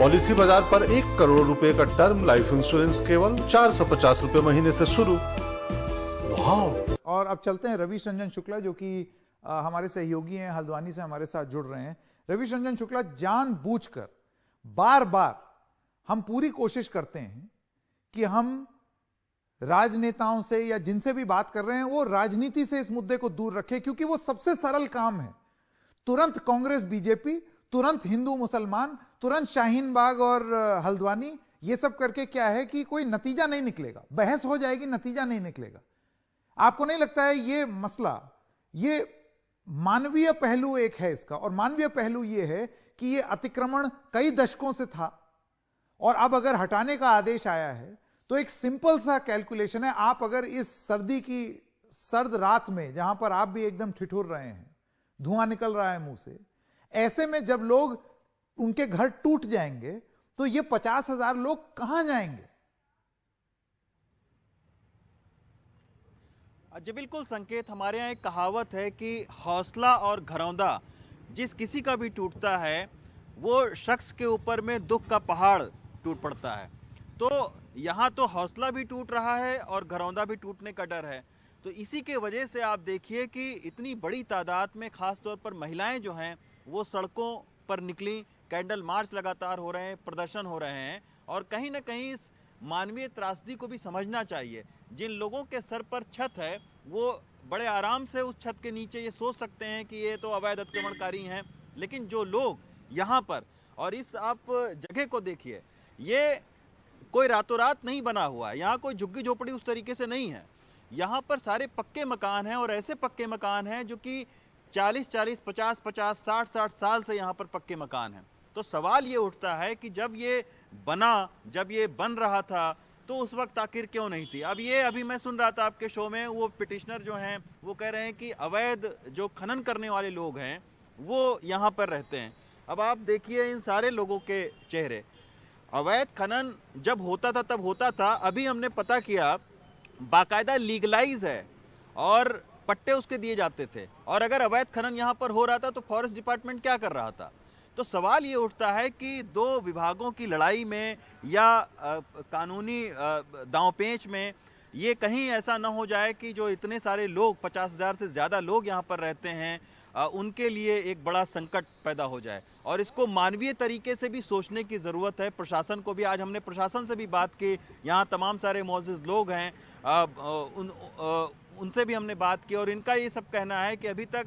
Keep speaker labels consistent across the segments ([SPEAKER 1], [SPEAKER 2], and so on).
[SPEAKER 1] Policy बाजार पर 1 करोड़ रुपए का टर्म लाइफ इंश्योरेंस केवल 450 रुपए महीने से शुरू। वाह।
[SPEAKER 2] और अब चलते हैं रविश रंजन शुक्ला, जो कि हमारे सहयोगी हैं, हल्द्वानी से हमारे साथ जुड़ रहे हैं। रविश रंजन शुक्ला, जानबूझकर बार बार हम पूरी कोशिश करते हैं कि हम राजनेताओं से या जिनसे भी बात कर रहे हैं वो राजनीति से इस मुद्दे को दूर रखें, क्योंकि वो सबसे सरल काम है। तुरंत कांग्रेस बीजेपी, तुरंत हिंदू मुसलमान, तुरंत शाहीन बाग और हल्द्वानी, ये सब करके क्या है कि कोई नतीजा नहीं निकलेगा। बहस हो जाएगी, नतीजा नहीं निकलेगा। आपको नहीं लगता है ये मसला, ये मानवीय पहलू एक है इसका, और मानवीय पहलू ये है कि ये अतिक्रमण कई दशकों से था और अब अगर हटाने का आदेश आया है तो एक सिंपल सा कैलकुलेशन है। आप अगर इस सर्दी की सर्द रात में, जहां पर आप भी एकदम ठिठुर रहे हैं, धुआं निकल रहा है मुंह से, ऐसे में जब लोग उनके घर टूट जाएंगे तो ये 50,000 लोग कहां जाएंगे?
[SPEAKER 3] जी बिल्कुल संकेत, हमारे यहाँ एक कहावत है कि हौसला और घरौंदा जिस किसी का भी टूटता है वो शख्स के ऊपर में दुख का पहाड़ टूट पड़ता है। तो यहाँ तो हौसला भी टूट रहा है और घरौंदा भी टूटने का डर है। तो इसी के वजह से आप देखिए कि इतनी बड़ी तादाद में खास तौर पर महिलाएं जो हैं वो सड़कों पर निकली, कैंडल मार्च लगातार हो रहे हैं, प्रदर्शन हो रहे हैं। और कहीं ना कहीं इस मानवीय त्रासदी को भी समझना चाहिए। जिन लोगों के सर पर छत है वो बड़े आराम से उस छत के नीचे ये सोच सकते हैं कि ये तो अवैध अतिक्रमणकारी हैं, लेकिन जो लोग यहाँ पर, और इस आप जगह को देखिए, ये कोई रातों रात नहीं बना हुआ है, यहाँ कोई झुग्गी झोपड़ी उस तरीके से नहीं है। यहाँ पर सारे पक्के मकान हैं, और ऐसे पक्के मकान हैं जो कि 40-40, 50-50, 60-60 साल से यहाँ पर पक्के मकान हैं। तो सवाल ये उठता है कि जब ये बना, जब ये बन रहा था, तो उस वक्त आखिर क्यों नहीं थी? अब ये अभी मैं सुन रहा था आपके शो में, वो पिटिशनर जो हैं वो कह रहे हैं कि अवैध जो खनन करने वाले लोग हैं वो यहाँ पर रहते हैं। अब आप देखिए इन सारे लोगों के चेहरे। अवैध खनन जब होता था तब होता था, अभी हमने पता किया बाकायदा लीगलाइज है और पट्टे उसके दिए जाते थे। और अगर अवैध खनन यहाँ पर हो रहा था तो फॉरेस्ट डिपार्टमेंट क्या कर रहा था? तो सवाल ये उठता है कि दो विभागों की लड़ाई में या कानूनी दांवपेच में ये कहीं ऐसा ना हो जाए कि जो इतने सारे लोग, 50,000 से ज़्यादा लोग यहाँ पर रहते हैं, उनके लिए एक बड़ा संकट पैदा हो जाए। और इसको मानवीय तरीके से भी सोचने की ज़रूरत है। प्रशासन को भी, आज हमने प्रशासन से भी बात की, यहाँ तमाम सारे मौजूद लोग हैं, उनसे भी हमने बात की, और इनका ये सब कहना है कि अभी तक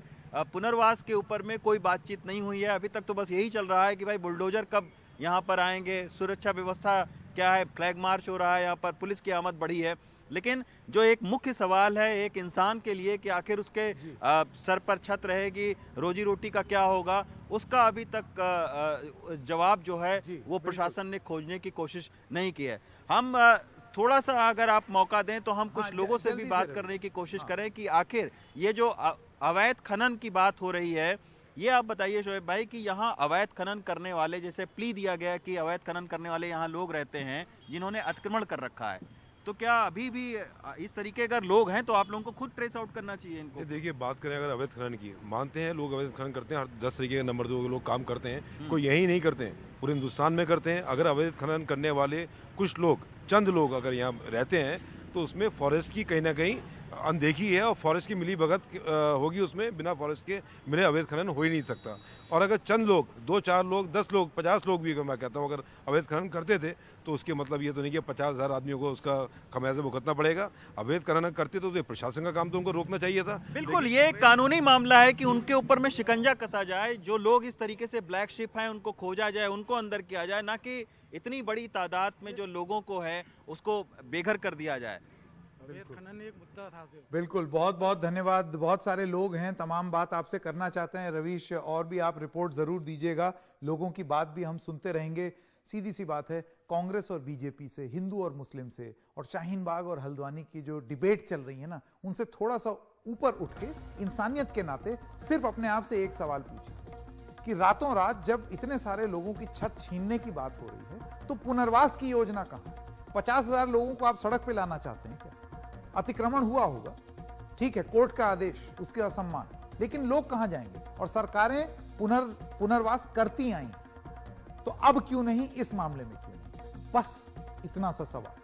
[SPEAKER 3] पुनर्वास के ऊपर में कोई बातचीत नहीं हुई है। अभी तक तो बस यही चल रहा है कि भाई बुलडोजर कब यहाँ पर आएंगे, सुरक्षा व्यवस्था क्या है, फ्लैग मार्च हो रहा है, यहाँ पर पुलिस की आमद बढ़ी है। लेकिन जो एक मुख्य सवाल है एक इंसान के लिए कि आखिर उसके सर पर छत रहेगी, रोजी रोटी का क्या होगा, उसका अभी तक जवाब जो है वो प्रशासन ने खोजने की कोशिश नहीं की है। हम थोड़ा सा अगर आप मौका दें तो हम कुछ लोगों से भी बात करने की कोशिश करें कि आखिर ये जो अवैध खनन की बात हो रही है, ये आप बताइए शोएब भाई कि यहाँ अवैध खनन करने वाले, जैसे प्ली दिया गया कि अवैध खनन करने वाले यहाँ लोग रहते हैं जिन्होंने अतिक्रमण कर रखा है, तो क्या अभी भी इस तरीके अगर लोग हैं तो आप लोगों को खुद ट्रेस आउट करना चाहिए इनको?
[SPEAKER 4] देखिए, बात करें अगर अवैध खनन की, मानते हैं लोग अवैध खनन करते हैं, हर 10 तरीके के नंबर 2 लोग काम करते हैं, कोई यही नहीं करते हैं, पूरे हिंदुस्तान में करते हैं। अगर अवैध खनन करने वाले कुछ लोग, चंद लोग अगर यहाँ रहते हैं तो उसमें फॉरेस्ट की कहीं ना कहीं अनदेखी है और फॉरेस्ट की मिली भगत होगी, उसमें बिना फॉरेस्ट के मिले अवैध खनन हो ही नहीं सकता। और अगर चंद लोग, 2-4 लोग, 10 लोग, 50 लोग भी, मैं कहता हूँ, अगर अवैध खनन करते थे तो उसके मतलब ये तो नहीं कि 50,000 आदमियों को उसका खमियाजा भुगतना पड़ेगा। अवैध खनन करते तो प्रशासन का काम तो उनको रोकना चाहिए था।
[SPEAKER 3] बिल्कुल, ये कानूनी मामला है कि उनके ऊपर में शिकंजा कसा जाए, जो लोग इस तरीके से ब्लैक शिप हैं उनको खोजा जाए, उनको अंदर किया जाए, ना कि इतनी बड़ी तादाद में जो लोगों को है उसको बेघर कर दिया जाए।
[SPEAKER 2] खनन एक मुद्दा था। बिल्कुल, बहुत बहुत धन्यवाद। बहुत सारे लोग हैं, तमाम बात आपसे करना चाहते हैं रवीश, और भी आप रिपोर्ट जरूर दीजिएगा, लोगों की बात भी हम सुनते रहेंगे। सीधी सी बात है, कांग्रेस और बीजेपी से, हिंदू और मुस्लिम से, और शाहीन बाग और हल्द्वानी की जो डिबेट चल रही है ना, उनसे थोड़ा सा ऊपर उठ के इंसानियत के नाते सिर्फ अपने आप से एक सवाल पूछिए कि रातों रात जब इतने सारे लोगों की छत छीनने की बात हो रही है तो पुनर्वास की योजना कहां? 50,000 लोगों को आप सड़क पे लाना चाहते हैं क्या? अतिक्रमण हुआ होगा, ठीक है, कोर्ट का आदेश, उसके असम्मान, लेकिन लोग कहां जाएंगे? और सरकारें पुनर्वास करती आई, तो अब क्यों नहीं, इस मामले में क्यों नहीं? बस इतना सा सवाल।